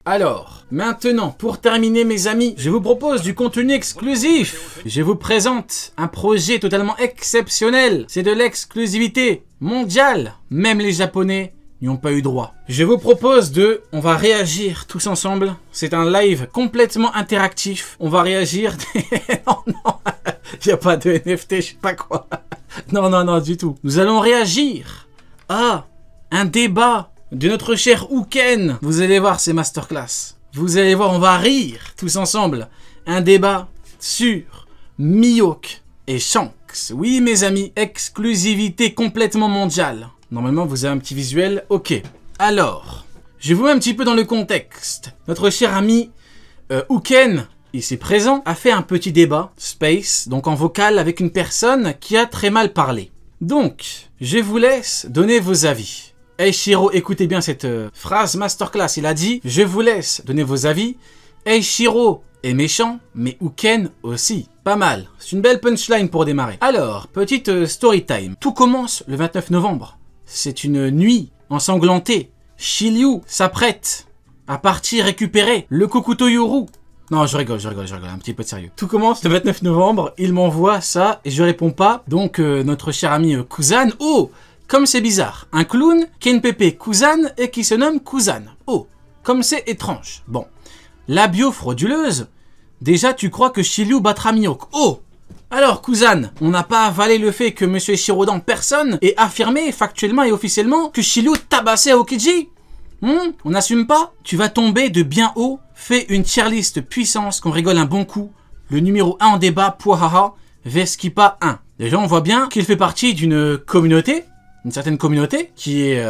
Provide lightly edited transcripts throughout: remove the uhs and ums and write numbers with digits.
Alors, maintenant, pour terminer mes amis, je vous propose du contenu exclusif. Je vous présente un projet totalement exceptionnel. C'est de l'exclusivité mondiale. Même les Japonais n'y ont pas eu droit. Je vous propose on va réagir tous ensemble. C'est un live complètement interactif. On va réagir. Non, non, il n'y a pas de NFT, je sais pas quoi. Non, non, non, du tout. Nous allons réagir à un débat de notre cher Uken. Vous allez voir ces masterclass. Vous allez voir, on va rire tous ensemble. Un débat sur Mihawk et Shanks. Oui, mes amis, exclusivité complètement mondiale. Normalement, vous avez un petit visuel. Ok. Alors, je vous mets un petit peu dans le contexte. Notre cher ami Uken, ici présent, a fait un petit débat, space, donc en vocal, avec une personne qui a très mal parlé. Donc, je vous laisse donner vos avis. Eiichiro, écoutez bien cette phrase masterclass. Il a dit « Je vous laisse donner vos avis. Eiichiro est méchant, mais Uken aussi. » Pas mal. C'est une belle punchline pour démarrer. Alors, petite story time. Tout commence le 29 novembre. C'est une nuit ensanglantée. Shiryu s'apprête à partir récupérer le Kokuto Yoru. Non, je rigole, un petit peu de sérieux. Tout commence le 29 novembre. Il m'envoie ça et je réponds pas. Donc, notre cher ami Kuzan. Oh! Comme c'est bizarre, un clown qui a une pépé Kuzan et qui se nomme Kuzan. Oh, comme c'est étrange. Bon, la bio frauduleuse, déjà tu crois que Shiryu battra Mihawk. Oh, alors Kuzan, on n'a pas avalé le fait que Monsieur Shiryu en personne ait affirmé factuellement et officiellement que Shiryu tabassait Aokiji. On n'assume pas? Tu vas tomber de bien haut, fais une tier list puissance qu'on rigole un bon coup. Le numéro 1 en débat, Poihaha, Veskipa 1. Déjà on voit bien qu'il fait partie d'une communauté, une certaine communauté qui est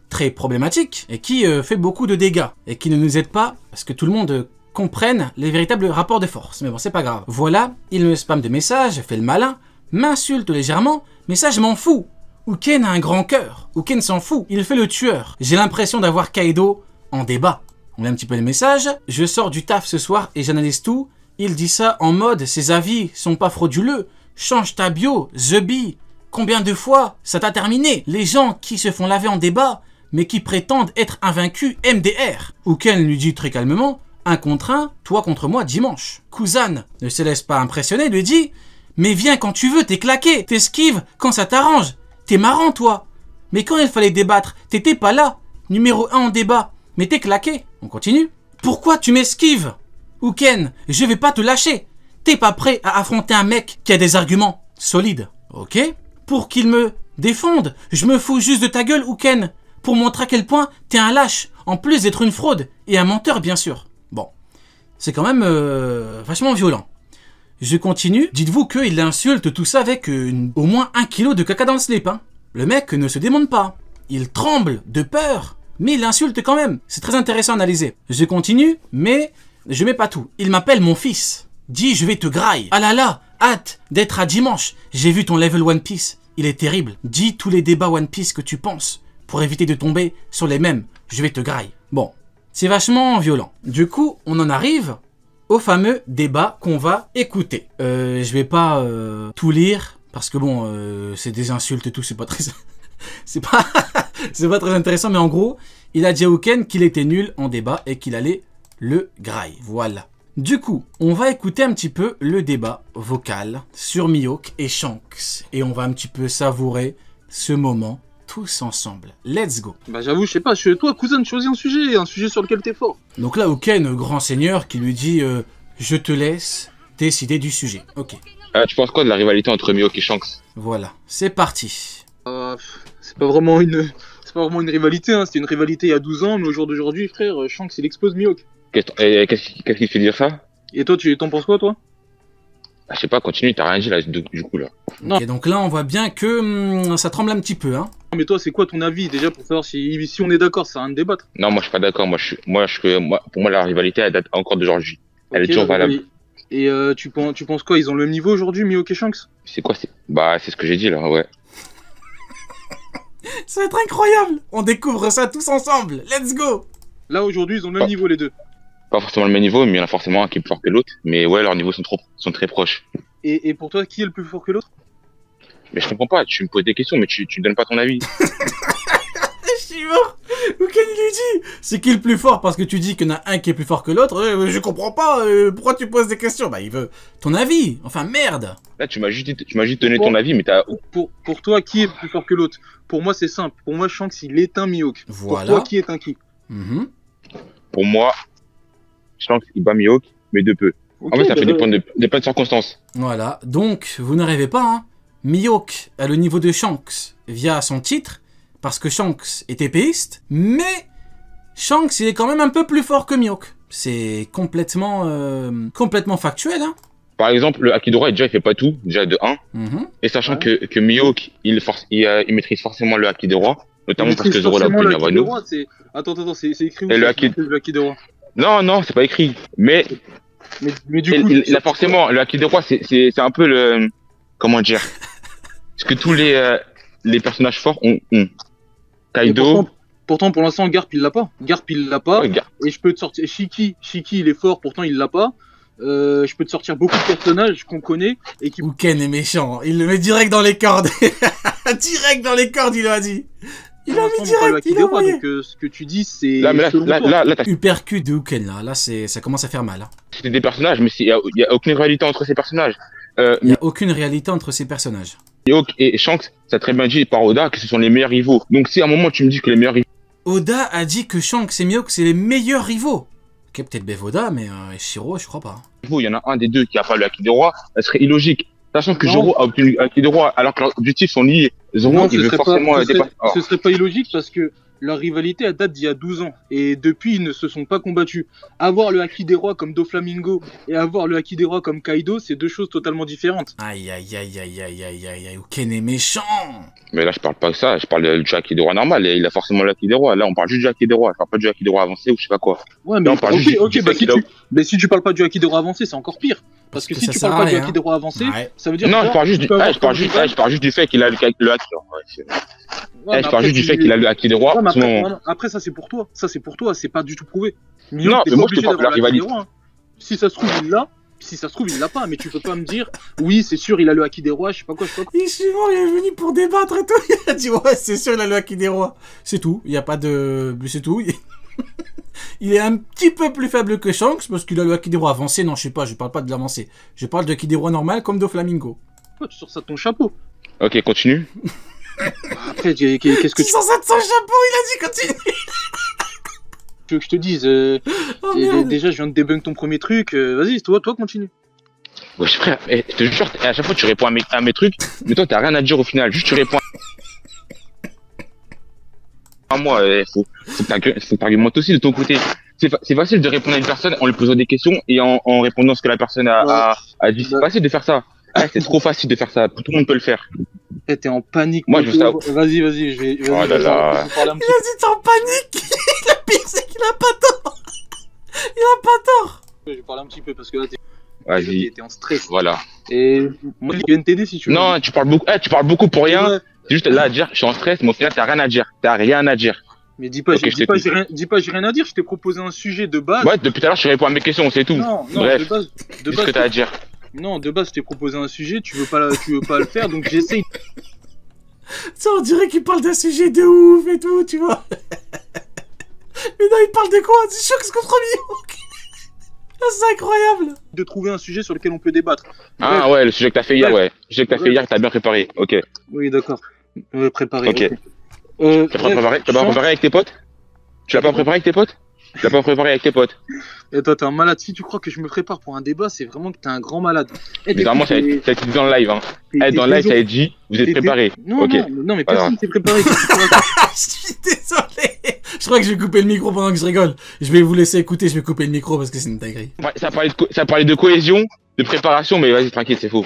très problématique et qui fait beaucoup de dégâts et qui ne nous aide pas parce que tout le monde comprenne les véritables rapports de force. Mais bon, c'est pas grave. Voilà, il me spamme de messages, fait le malin, m'insulte légèrement, mais ça je m'en fous. Uken a un grand cœur. Uken s'en fout. Il fait le tueur. J'ai l'impression d'avoir Kaido en débat. On met un petit peu les messages. Je sors du taf ce soir et j'analyse tout. Il dit ça en mode ses avis sont pas frauduleux. Change ta bio, The Bee. Combien de fois ça t'a terminé? Les gens qui se font laver en débat, mais qui prétendent être invaincus MDR. Uken lui dit très calmement, 1 contre 1, toi contre moi dimanche. Kuzan ne se laisse pas impressionner, lui dit, mais viens quand tu veux, t'es claqué, t'esquives quand ça t'arrange. T'es marrant toi. Mais quand il fallait débattre, t'étais pas là. Numéro 1 en débat, mais t'es claqué. On continue. Pourquoi tu m'esquives? Uken, je vais pas te lâcher. T'es pas prêt à affronter un mec qui a des arguments solides. Ok? Pour qu'il me défende, je me fous juste de ta gueule, Uken, pour montrer à quel point t'es un lâche, en plus d'être une fraude, et un menteur, bien sûr. Bon, c'est quand même vachement violent. Je continue, dites-vous qu'il insulte tout ça avec au moins 1 kilo de caca dans le slip. Hein. Le mec ne se démonte pas, il tremble de peur, mais il insulte quand même. C'est très intéressant à analyser. Je continue, mais je mets pas tout. Il m'appelle mon fils, dit je vais te graille. Ah là là, hâte d'être à dimanche. J'ai vu ton level One Piece. Il est terrible. Dis tous les débats One Piece que tu penses pour éviter de tomber sur les mêmes. Je vais te graille. Bon, c'est vachement violent. Du coup, on en arrive au fameux débat qu'on va écouter. Je vais pas tout lire parce que bon, c'est des insultes et tout. C'est pas très, c'est pas très intéressant. Mais en gros, il a dit à Uken qu'il était nul en débat et qu'il allait le graille. Voilà. Du coup, on va écouter un petit peu le débat vocal sur Mihawk et Shanks. Et on va un petit peu savourer ce moment tous ensemble. Let's go. Bah j'avoue, je sais pas, toi, Kuzan, choisis un sujet sur lequel t'es fort. Donc là, Uken, grand seigneur, qui lui dit je te laisse décider du sujet. Ok. Tu penses quoi de la rivalité entre Mihawk et Shanks? Voilà, c'est parti. C'est pas vraiment une rivalité, hein. C'était une rivalité il y a 12 ans, mais au jour d'aujourd'hui, frère, Shanks, il explose Mihawk. Qu'est-ce qui te fait dire ça? Et toi, t'en penses quoi, toi? Je sais pas, continue, t'as rien dit là, du coup là. Non. Et donc là, on voit bien que ça tremble un petit peu, hein. Mais toi, c'est quoi ton avis déjà pour savoir si on est d'accord? Ça a rien de débattre. Non, moi je suis pas d'accord. Pour moi, la rivalité, elle date encore d'aujourd'hui. Elle est toujours valable. Et tu penses quoi? Ils ont le même niveau aujourd'hui, Mihawk et Shanks? C'est quoi? C'est ce que j'ai dit là, ouais. Ça va être incroyable. On découvre ça tous ensemble. Let's go. Là, aujourd'hui, ils ont le même niveau, les deux. Pas forcément le même niveau, mais il y en a forcément un qui est plus fort que l'autre. Mais ouais, leurs niveaux sont très proches. Et pour toi, qui est le plus fort que l'autre? Mais je comprends pas, tu me poses des questions, mais tu donnes pas ton avis. suis mort. Uken il lui dit, c'est qui le plus fort? Parce que tu dis qu'il y en a un qui est plus fort que l'autre. Je comprends pas, pourquoi tu poses des questions? Bah il veut ton avis, enfin merde. Là, tu m'as juste donné ton avis, mais t'as... Pour toi, qui est plus fort que l'autre? Pour moi, c'est simple. Pour moi, Shanks, il éteint Mihawk. Voilà. Pour toi, qui éteint qui? Pour moi, Shanks, il bat Mihawk, mais de peu. Ok, En fait, ça bah, fait dépendre de plein de circonstances. Voilà, donc vous ne rêvez pas, hein. Mihawk a le niveau de Shanks via son titre, parce que Shanks est épéiste, mais Shanks il est quand même un peu plus fort que Mihawk. C'est complètement factuel, hein. Par exemple, le Hakidora, déjà, il fait pas tout, déjà de 1. Et sachant que Mihawk, il maîtrise forcément le Hakidora, notamment parce que Zoro l'a obtenu avant nous. Attends, c'est écrit où Et le le Hakidora? Non, c'est pas écrit. Mais du coup, il a forcément, le Hakidora, c'est un peu le... Comment dire? Parce que tous les personnages forts ont. Kaido... Pourtant, pour l'instant, Garp, il l'a pas. Ouais, Et je peux te sortir... Shiki, il est fort, pourtant, il l'a pas. Je peux te sortir beaucoup de personnages qu'on connaît et qui... Uken est méchant, il le met direct dans les cordes. Direct dans les cordes, il a dit. Il a mis direct, il a envoyé. Donc ce que tu dis, c'est... Là, t'as... Uppercut de Uken, là ça commence à faire mal. Hein. C'était des personnages, mais il y a aucune réalité entre ces personnages. Il n'y a aucune réalité entre ces personnages. Mihawk et Shanks, ça a très bien dit par Oda que ce sont les meilleurs rivaux. Donc si à un moment tu me dis que les meilleurs rivaux... Oda a dit que Shanks et Mihawk c'est les meilleurs rivaux. Ok, peut-être Bev Oda, mais Shiro, je crois pas. Il y en a un des deux qui a pas le Hakidora, ça serait illogique. Sachant que Zoro a obtenu le Hakidora alors que leurs objectifs sont liés. Zoro, il veut forcément dépasser... Ce serait pas illogique parce que leur rivalité date d'il y a 12 ans. Et depuis, ils ne se sont pas combattus. Avoir le Haki des Rois comme Doflamingo et avoir le Haki des Rois comme Kaido, c'est deux choses totalement différentes. Aïe, Uken est méchant. Mais là, je parle pas de ça, je parle du Haki des Rois normal. Et il a forcément le Haki des Rois. Là, on parle juste du Haki des Rois. Je parle pas du Haki des Rois avancé ou je sais pas quoi. Ouais, mais là, on parle juste mais si tu parles pas du Haki des Rois avancé, c'est encore pire. Parce que si tu parles pas du Haki des Rois avancé, ça veut dire... Non, je parle juste du fait qu'il a le Haki des Rois. Je parle juste du fait qu'il a le Haki des Rois. Après, ça c'est pour toi. C'est pas du tout prouvé. Non, mais moi je te parle de la rivalité. Si ça se trouve, il l'a. Si ça se trouve, il l'a pas. Mais tu peux pas me dire, oui, c'est sûr, il a le Haki des Rois, je sais pas quoi. Ishimon, il est venu pour débattre et tout. Il a dit, ouais, c'est sûr, il a le Haki des Rois. C'est tout. Il n'y a pas de. C'est tout. Il est un petit peu plus faible que Shanks parce qu'il a le Haki des Rois avancé. Non, je sais pas, je parle pas de l'avancé. Je parle de Haki des Rois normal comme Doflamingo. Pourquoi tu sors ça de ton chapeau? Ok, continue. Après, qu'est-ce que tu sors ça de son chapeau? Il a dit continue. Tu veux que je te dise déjà, je viens de débunk ton premier truc. Vas-y, toi, continue. Ouais, frère, je te jure, à chaque fois tu réponds à mes trucs, mais toi t'as rien à dire au final. Juste tu réponds à moi. Faut que t'argumentes aussi de ton côté. C'est facile de répondre à une personne en lui posant des questions et en répondant ce que la personne a dit. C'est facile de faire ça. C'est trop facile de faire ça. Tout le monde peut le faire. T'es en panique. Moi, je veux ça. Vas-y, je vais. Oh là là. Il a dit t'es en panique. Le pire, c'est qu'il a pas tort. Il a pas tort. Je vais parler un petit peu parce que là, t'es en stress. Voilà. Et moi, je viens de t'aider si tu veux. Non, tu parles beaucoup pour rien. Ouais. C'est juste là à dire, je suis en stress, mais au final, t'as rien à dire. T'as rien à dire. Mais dis pas, j'ai rien à dire. Je t'ai proposé un sujet de base. Ouais, depuis tout à l'heure, je réponds à mes questions, c'est tout. Non, bref. De base, ce que t'as à dire. Non, de base, je t'ai proposé un sujet, tu veux pas le faire, donc j'essaye. Ça, on dirait qu'il parle d'un sujet de ouf et tout, tu vois. Mais non, il parle de quoi? Du Shanks contre Mihawk. C'est incroyable. De trouver un sujet sur lequel on peut débattre. Ah bref. Ouais, le sujet que t'as fait hier, ouais. Le sujet que t'as fait hier, t'as bien préparé, ok. Oui, d'accord. Préparé. Ok. T'as pas préparé avec tes potes? Tu l'as pas préparé avec tes potes? Tu l'as pas préparé avec tes potes? Et toi, t'es un malade. Si tu crois que je me prépare pour un débat, c'est vraiment que t'es un grand malade. Mais vraiment, ça a été dit dans le live. Hein. Dans le live, ça a été dit, vous êtes préparés. Non, mais personne s'est préparé. Je suis désolé. Je crois que je vais couper le micro pendant que je rigole. Je vais vous laisser écouter, je vais couper le micro parce que c'est une dinguerie. Ouais, ça parlait de cohésion, de préparation, mais vas-y, tranquille, c'est faux.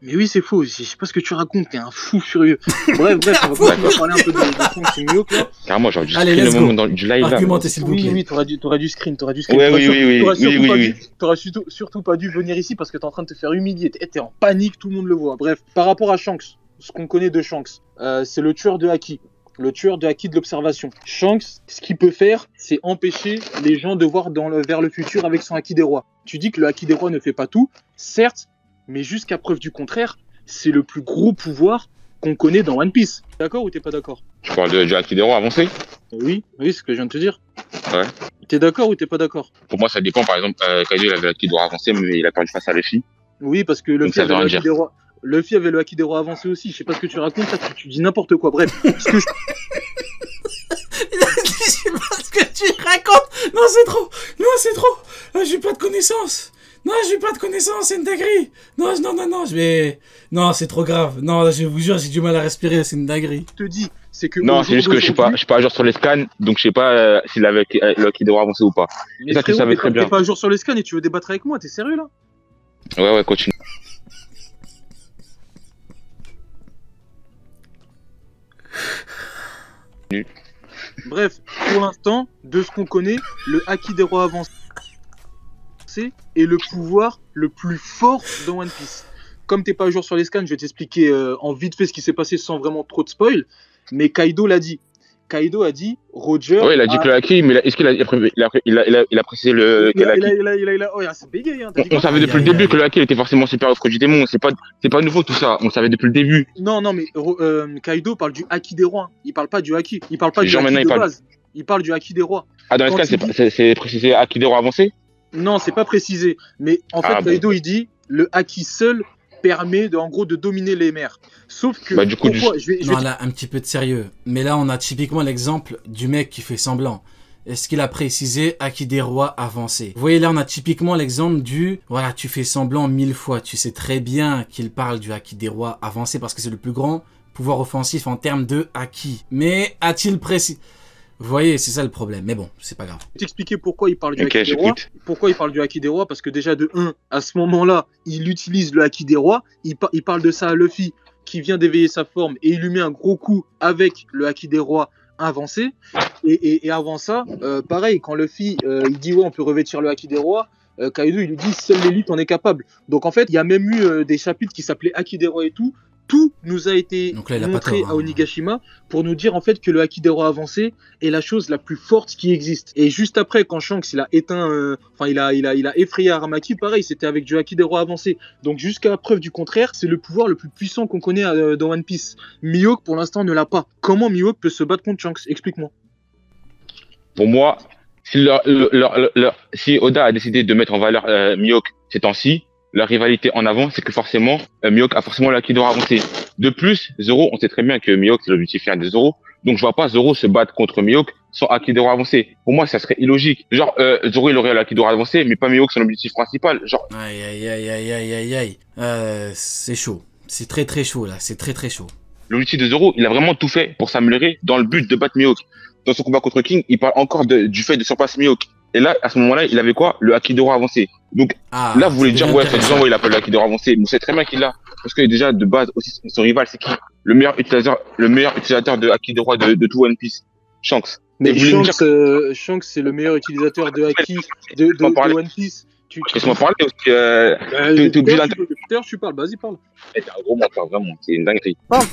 Mais oui, c'est faux. Je sais pas ce que tu racontes. T'es un fou furieux. Bref, on va parler un peu de Shanks et Mihawk là. Carrément, j'aurais dû screen le moment du live là. Argumentez s'il vous plaît. Oui, t'aurais dû screen. Oui. T'aurais surtout pas dû venir ici parce que t'es en train de te faire humilier. T'es en panique, tout le monde le voit. Bref, par rapport à Shanks, ce qu'on connaît de Shanks, c'est le tueur de Haki. Le tueur de Haki de l'observation. Shanks, ce qu'il peut faire, c'est empêcher les gens de voir vers le futur avec son Haki des Rois. Tu dis que le Haki des Rois ne fait pas tout, certes, mais jusqu'à preuve du contraire, c'est le plus gros pouvoir qu'on connaît dans One Piece. D'accord ou t'es pas d'accord? Tu parles du haki des rois avancé? Oui, c'est ce que je viens de te dire. Ouais. T'es d'accord ou t'es pas d'accord? Pour moi, ça dépend. Par exemple, Kaido, il avait le haki des rois avancé, mais il a perdu face à Luffy. Oui, parce que Luffy avait le haki des rois. Luffy avait le haki des rois avancé aussi. Je sais pas ce que tu racontes, ça, tu dis n'importe quoi. Bref, ce que je... Je sais pas ce que tu racontes. Non, c'est trop. Non, c'est trop. J'ai pas de connaissances. Non, j'ai pas de connaissances, c'est une dinguerie. Non, je vais... Non, c'est trop grave. Non, je vous jure, j'ai du mal à respirer, c'est une dinguerie. Je te dis, c'est que... Non, c'est juste que je suis pas à jour sur les scans, donc je sais pas s'il avait le haki des rois avancé ou pas. Mais ça, tu savais très bien. T'es pas à jour sur les scans et tu veux débattre avec moi, t'es sérieux là? Ouais, continue. Bref, pour l'instant, de ce qu'on connaît, le haki des rois avancé est le pouvoir le plus fort dans One Piece. Comme t'es pas à jour sur les scans, je vais t'expliquer en vite fait ce qui s'est passé sans vraiment trop de spoil. Mais Kaido l'a dit. Kaido a dit, Roger... Ouais, il a dit que le haki, mais est-ce qu'il a précisé le haki? Oh, ça bégaye, hein. On savait depuis le début que le haki était forcément supérieur au du démon. C'est pas nouveau tout ça. On savait depuis le début. Non, mais Kaido parle du haki des rois. Il parle pas du haki. Il parle pas du haki de base. Il parle du haki des rois. Ah, dans les scans, c'est précisé haki des rois avancé? Non, c'est pas précisé. Mais en fait, Kaido, il dit, le haki seul permet de dominer les mers. Sauf que... Bah, du coup, Non, là, un petit peu de sérieux. Mais là, on a typiquement l'exemple du mec qui fait semblant. Est-ce qu'il a précisé haki des rois avancé? Vous voyez, là, on a typiquement l'exemple du... Voilà, tu fais semblant 1000 fois. Tu sais très bien qu'il parle du haki des rois avancé parce que c'est le plus grand pouvoir offensif en termes de haki. Mais a-t-il précisé... Vous voyez, c'est ça le problème. Mais bon, c'est pas grave. Je vais t'expliquer pourquoi il parle du haki des rois. Pourquoi il parle du haki des rois? Parce que déjà, de 1, à ce moment-là, il utilise le haki des rois. Il parle de ça à Luffy, qui vient d'éveiller sa forme, et il lui met un gros coup avec le haki des rois avancé. Et avant ça, pareil, quand Luffy il dit ouais, on peut revêtir le haki des rois, Kaido il lui dit seule l'élite en est capable. Donc en fait, il y a même eu des chapitres qui s'appelaient haki des rois et tout. Tout nous a été montré à Onigashima pour nous dire en fait que le haki des rois avancé est la chose la plus forte qui existe. Et juste après, quand Shanks il a éteint, il a effrayé Aramaki, pareil, c'était avec du haki des rois avancé. Donc jusqu'à preuve du contraire, c'est le pouvoir le plus puissant qu'on connaît dans One Piece. Mihawk pour l'instant ne l'a pas. Comment Mihawk peut se battre contre Shanks? Explique-moi. Pour moi, si Oda a décidé de mettre en valeur Mihawk ces temps-ci, la rivalité en avant, c'est que forcément, Mihawk a forcément le haki des rois avancé. De plus, Zoro, on sait très bien que Mihawk, c'est l'objectif final de Zoro. Donc, je vois pas Zoro se battre contre Mihawk sans haki des rois avancé. Pour moi, ça serait illogique. Genre, Zoro, il aurait le haki des rois avancé, mais pas Mihawk, son objectif principal. Genre. Aïe. C'est chaud. C'est très très chaud, là. C'est très très chaud. L'objectif de Zoro, il a vraiment tout fait pour s'améliorer dans le but de battre Mihawk. Dans son combat contre King, il parle encore du fait de surpasser Mihawk. Et là, à ce moment-là, il avait quoi? Le haki des rois avancé. Donc, là, vous voulez dire, ouais, soi-disant, il appelle le haki des rois avancé. Mais c'est très bien qu'il l'a. Parce que déjà, de base, aussi, son rival, c'est qui? Le meilleur utilisateur de haki des rois de tout One Piece. Shanks. Mais Shanks, c'est le meilleur utilisateur de haki de One Piece. Laisse-moi parler aussi. T'es obligé d'interrompre. D'ailleurs, tu parles, vas-y, parle. T'es un gros menteur, vraiment. C'est une dinguerie. Parle.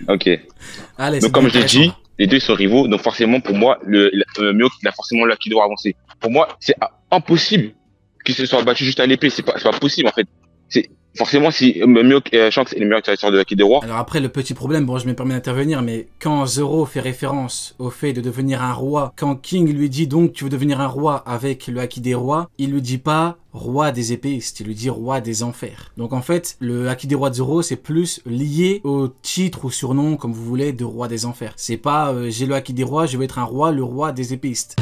Ok. Allez, donc, comme je l'ai dit, les deux sont rivaux. Donc, forcément, pour moi, Mihawk, il a forcément le haki des rois avancé. Pour moi, c'est impossible qu'il se soit battu juste à l'épée. C'est pas possible, en fait. Forcément, si Mihawk et Shanks est le meilleur utilisateur de haki des rois. Alors après, le petit problème, bon, je me permets d'intervenir, mais quand Zoro fait référence au fait de devenir un roi, quand King lui dit donc tu veux devenir un roi avec le haki des rois, il lui dit pas roi des épéistes, il lui dit roi des enfers. Donc en fait, le haki des rois de Zoro, c'est plus lié au titre ou surnom, comme vous voulez, de roi des enfers. C'est pas j'ai le haki des rois, je veux être un roi, le roi des épéistes.